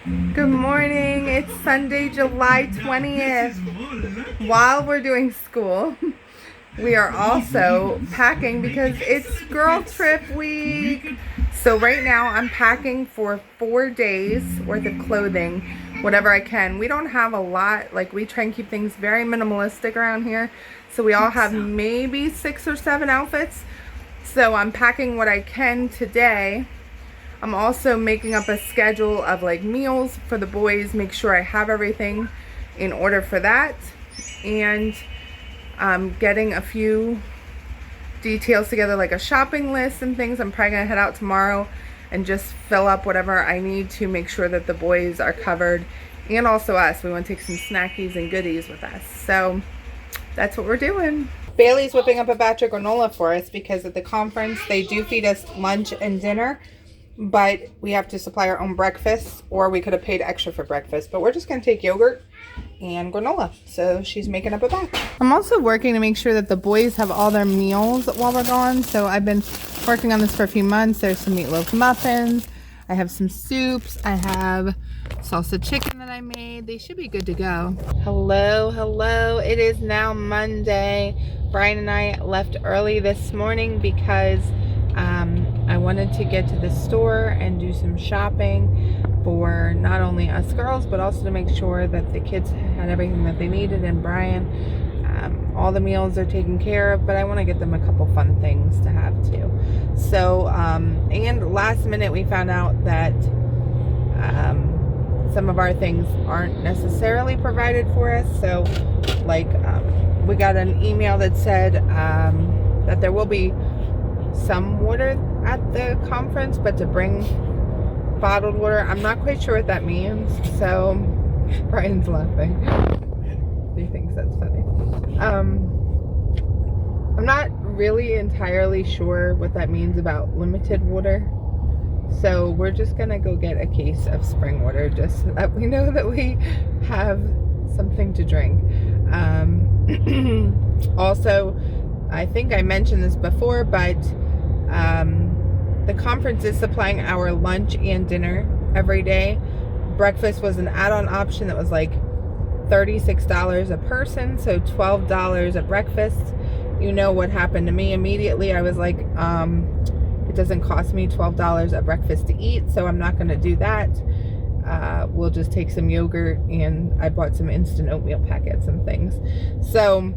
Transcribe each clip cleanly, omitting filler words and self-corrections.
Good morning. It's Sunday, July 20th. While we're doing school, we are also packing because it's girl trip week. So right now I'm packing for 4 days worth of clothing, whatever I can. We don't have a lot. Like, we try and keep things very minimalistic around here. So we all have maybe 6 or 7 outfits. So I'm packing what I can today. I'm also making up a schedule of like meals for the boys, make sure I have everything in order for that, and getting a few details together, like a shopping list and things. I'm probably gonna head out tomorrow and just fill up whatever I need to make sure that the boys are covered, and also us. We want to take some snackies and goodies with us. So that's what we're doing. Bailey's whipping up a batch of granola for us because at the conference they do feed us lunch and dinner, but we have to supply our own breakfast, or we could have paid extra for breakfast. But we're just going to take yogurt and granola. So she's making up a batch. I'm also working to make sure that the boys have all their meals while we're gone. So I've been working on this for a few months. There's some meatloaf muffins. I have some soups. I have salsa chicken that I made. They should be good to go. Hello, hello. It is now Monday. Brian and I left early this morning because I wanted to get to the store and do some shopping for not only us girls, but also to make sure that the kids had everything that they needed, and Brian, all the meals are taken care of, but I want to get them a couple fun things to have too. So, and last minute we found out that some of our things aren't necessarily provided for us. So, like, we got an email that said that there will be some water at the conference, but to bring bottled water. I'm not quite sure what that means. So Brian's laughing. He thinks that's funny. I'm not really entirely sure what that means about limited water. So we're just gonna go get a case of spring water just so that we know that we have something to drink. Also, I think I mentioned this before, but the conference is supplying our lunch and dinner every day. Breakfast was an add-on option that was like $36 a person, so $12 at breakfast. You know what happened to me immediately. I was like, it doesn't cost me $12 at breakfast to eat, so I'm not going to do that. We'll just take some yogurt, and I bought some instant oatmeal packets and things. So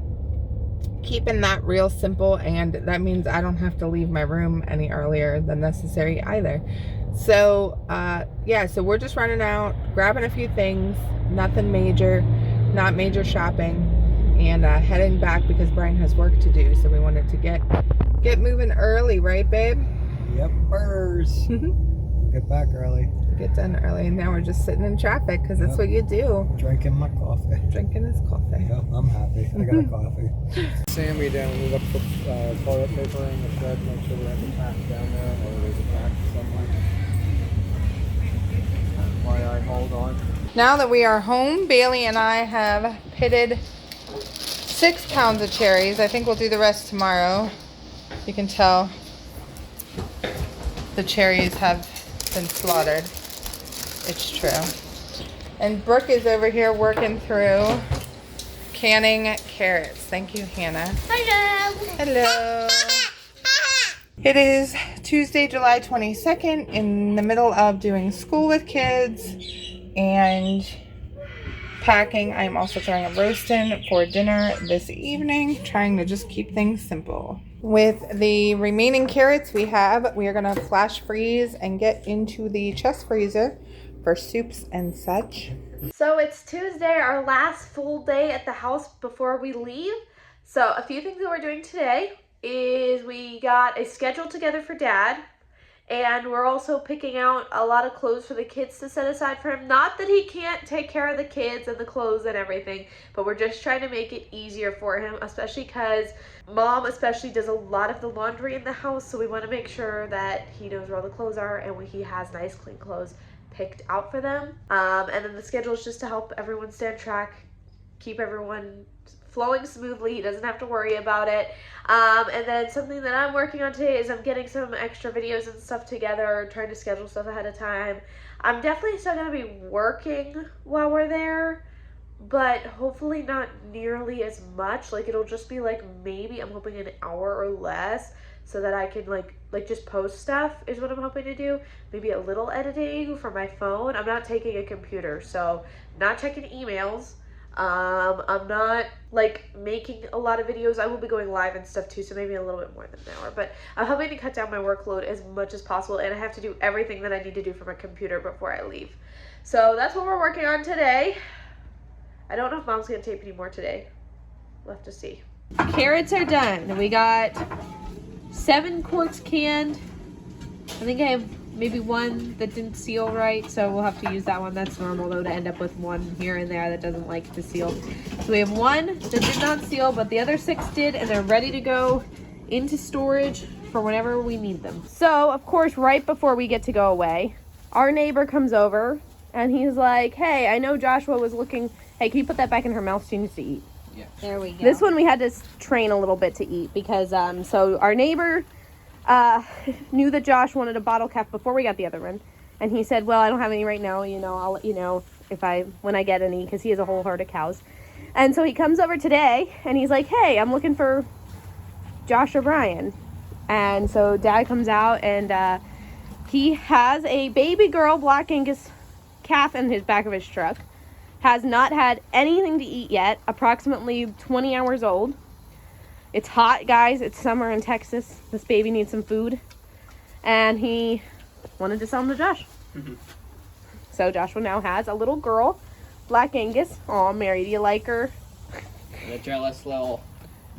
keeping that real simple, and that means I don't have to leave my room any earlier than necessary either. So yeah, so we're just running out, grabbing a few things, nothing major, not major shopping, and heading back because Brian has work to do. So we wanted to get moving early, right, babe? Yep, burrs. Get back early. Get done early, and now we're just sitting in traffic because that's what you do. Drinking my coffee. Drinking his coffee. Yep, I'm happy. I got a coffee. Sammy down, we looked for toilet paper in the shed, make sure we have the pack down there, or there's a pack somewhere. That's why I hold on. Now that we are home, Bailey and I have pitted 6 pounds of cherries. I think we'll do the rest tomorrow. You can tell the cherries have been slaughtered. It's true. And Brooke is over here working through canning carrots. Thank you, Hannah. Hello. Hello. It is Tuesday, July 22nd, in the middle of doing school with kids and packing. I'm also throwing a roast in for dinner this evening, trying to just keep things simple. With the remaining carrots we are going to flash freeze and get into the chest freezer for soups and such. So it's Tuesday, our last full day at the house before we leave. So a few things that we're doing today is we got a schedule together for Dad. And we're also picking out a lot of clothes for the kids to set aside for him. Not that he can't take care of the kids and the clothes and everything, but we're just trying to make it easier for him, especially because Mom especially does a lot of the laundry in the house, so we want to make sure that he knows where all the clothes are and he has nice clean clothes picked out for them. And then the schedule is just to help everyone stay on track, keep everyone flowing smoothly. He doesn't have to worry about it. And then something that I'm working on today is I'm getting some extra videos and stuff together, trying to schedule stuff ahead of time. I'm definitely still going to be working while we're there, but hopefully not nearly as much. Like, it'll just be like maybe I'm hoping an hour or less, so that I can like just post stuff is what I'm hoping to do. Maybe a little editing for my phone. I'm not taking a computer, so not checking emails. I'm not like making a lot of videos. I will be going live and stuff too, so maybe a little bit more than an hour, but I'm hoping to cut down my workload as much as possible, and I have to do everything that I need to do for my computer before I leave. So that's what we're working on today. I don't know if Mom's gonna tape any more today. We'll have to see. Carrots are done. We got 7 quarts canned. I think I have maybe one that didn't seal right, so we'll have to use that one. That's normal though, to end up with one here and there that doesn't like to seal. So we have one that did not seal, but the other 6 did, and they're ready to go into storage for whenever we need them. So of course, right before we get to go away, our neighbor comes over and he's like, hey, I know Joshua was looking, hey, can you put that back in her mouth? She needs to eat. Yeah. There we go. This one we had to train a little bit to eat because so our neighbor knew that Josh wanted a bottle cap before we got the other one, and he said, well, I don't have any right now, you know, I'll let you know when I get any, because he has a whole herd of cows. And so he comes over today and he's like, hey, I'm looking for Josh O'Brien. And so Dad comes out and he has a baby girl Black Angus calf in his back of his truck. Has not had anything to eat yet, approximately 20 hours old. It's hot, guys. It's summer in Texas. This baby needs some food. And he wanted to sell him to Josh. Mm-hmm. So Joshua now has a little girl, Black Angus. Aw, Mary, do you like her? The jealous little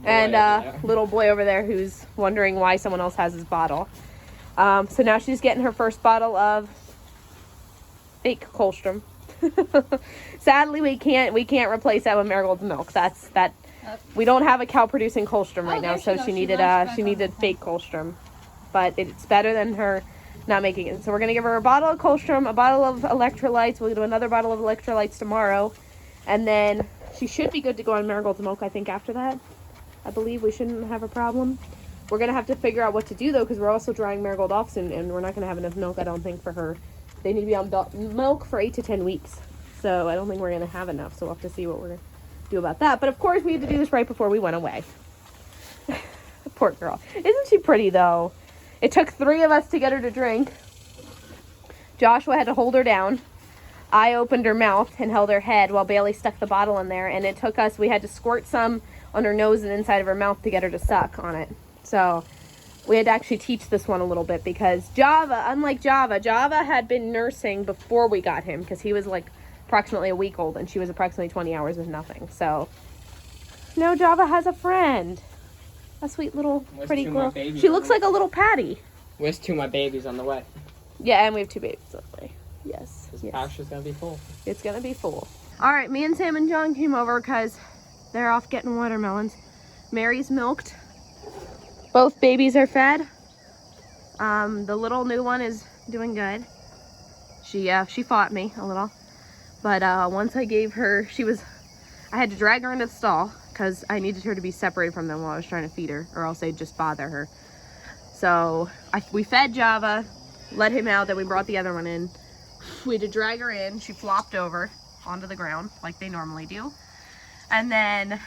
boy And little boy over there who's wondering why someone else has his bottle. So now she's getting her first bottle of fake colostrum. Sadly, we can't replace that with Marigold's milk. We don't have a cow producing colostrum right now, so she needed fake colostrum. But it's better than her not making it. So we're gonna give her a bottle of colostrum, a bottle of electrolytes. We'll do another bottle of electrolytes tomorrow, and then she should be good to go on Marigold's milk. I think after that, I believe we shouldn't have a problem. We're gonna have to figure out what to do though, because we're also drying Marigold off soon, and we're not gonna have enough milk, I don't think, for her. They need to be on milk for 8 to 10 weeks. So I don't think we're going to have enough. So we'll have to see what we're going to do about that. But of course, we had to do this right before we went away. Poor girl. Isn't she pretty, though? It took 3 of us to get her to drink. Joshua had to hold her down. I opened her mouth and held her head while Bailey stuck the bottle in there. And it took us, we had to squirt some on her nose and inside of her mouth to get her to suck on it. So we had to actually teach this one a little bit because Java, unlike Java had been nursing before we got him because he was like approximately a week old and she was approximately 20 hours with nothing. So now Java has a friend. A sweet little pretty girl. She looks like a little Patty. Where's 2 of my babies on the way? Yeah, and we have 2 babies on the way. Yes. This yes. pasture's gonna be full. It's gonna be full. All right, me and Sam and John came over because they're off getting watermelons. Mary's milked. Both babies are fed. The little new one is doing good. She fought me a little, but once I gave her, I had to drag her into the stall because I needed her to be separated from them while I was trying to feed her, or else they'd just bother her. So we fed Java, let him out, then we brought the other one in. We had to drag her in. She flopped over onto the ground like they normally do, and then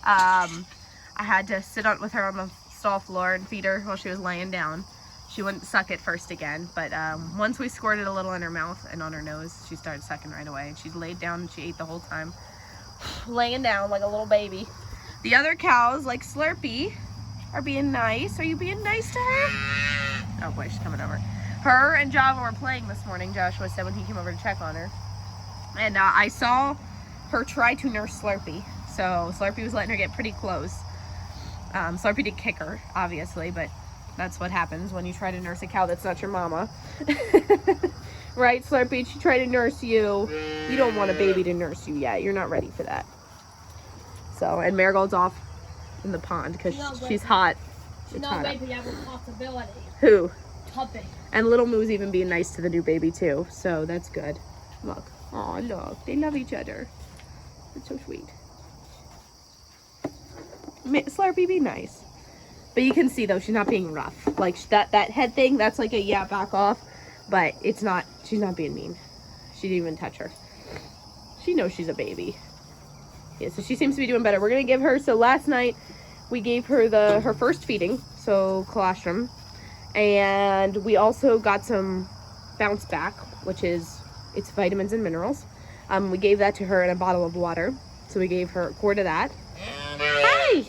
I had to sit with her on the stall floor and feed her while she was laying down. She wouldn't suck at first again, but once we squirted a little in her mouth and on her nose, she started sucking right away. And she laid down and she ate the whole time, laying down like a little baby. The other cows, like Slurpee, are being nice. Are you being nice to her? Oh boy, she's coming over. Her and Java were playing this morning, Joshua said when he came over to check on her. And I saw her try to nurse Slurpee. So Slurpee was letting her get pretty close. Slurpee did kick her, obviously, but that's what happens when you try to nurse a cow that's not your mama. Right, Slurpee? She tried to nurse you. You don't want a baby to nurse you yet. You're not ready for that. So, and Marigold's off in the pond because she's hot. It's hot. Baby have a possibility. Who? Tupping. And Little Moo's even being nice to the new baby, too. So, that's good. Look. Aw, look. They love each other. It's so sweet. Slurpee, be nice. But you can see though, she's not being rough. Like that head thing, that's like a yeah, back off. But it's not, she's not being mean. She didn't even touch her. She knows she's a baby. Yeah, so she seems to be doing better. We're gonna give her, so last night we gave her her first feeding, so colostrum. And we also got some bounce back, which is, it's vitamins and minerals. We gave that to her in a bottle of water. So we gave her a quart of that. Hi!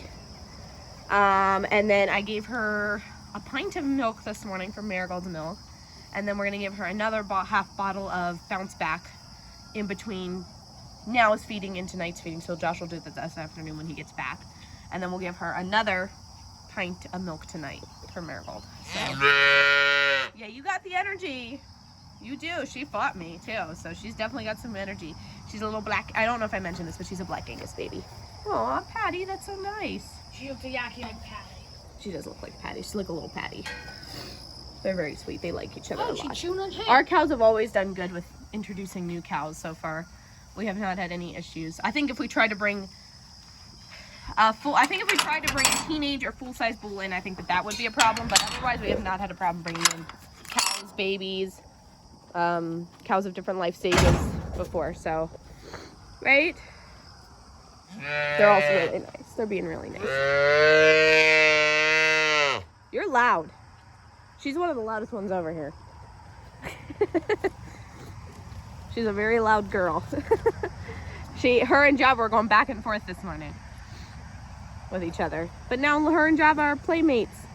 And then I gave her a pint of milk this morning from Marigold's Milk. And then we're gonna give her another half bottle of bounce back in between now is feeding and tonight's feeding. So Josh will do that this afternoon when he gets back. And then we'll give her another pint of milk tonight from Marigold. So, yeah, you got the energy. You do. She fought me too, so she's definitely got some energy. She's a little black. I don't know if I mentioned this, but she's a Black Angus baby. Aw, Patty, that's so nice. She looks exactly like Patty. She does look like Patty. She's like a little Patty. They're very sweet. They like each other a Oh, she lot. chewing on hay. Our cows have always done good with introducing new cows so far. We have not had any issues. I think if we tried to bring a teenage or full-size bull in, I think that would be a problem. But otherwise, we have not had a problem bringing in cows, babies, cows of different life stages before. So, right? They're also really nice. They're being really nice. You're loud. She's one of the loudest ones over here. She's a very loud girl. Her and Java were going back and forth this morning with each other. But now her and Java are playmates.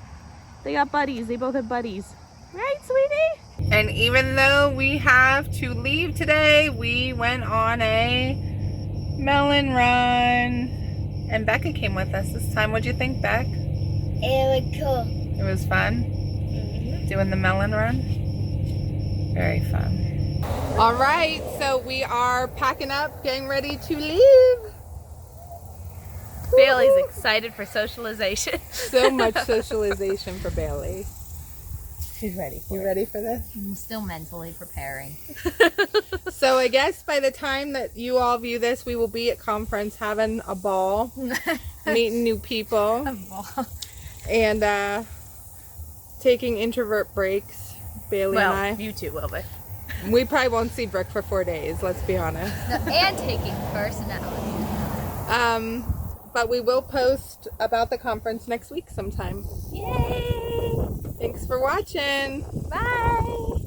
They got buddies. They both have buddies. Right, sweetie? And even though we have to leave today, we went on a melon run. And Becca came with us this time. What'd you think, Beck? It was cool. It was fun? Doing the melon run? Very fun. All right, so we are packing up, getting ready to leave. Bailey's excited for socialization. So much socialization for Bailey. She's ready. You ready for this? I'm still mentally preparing. So I guess by the time that you all view this, we will be at conference having a ball, meeting new people, and taking introvert breaks, Bailey and I. You two will, but We probably won't see Brooke for 4 days, let's be honest. No, and taking personality. But we will post about the conference next week sometime. Yay! Thanks for watching. Bye!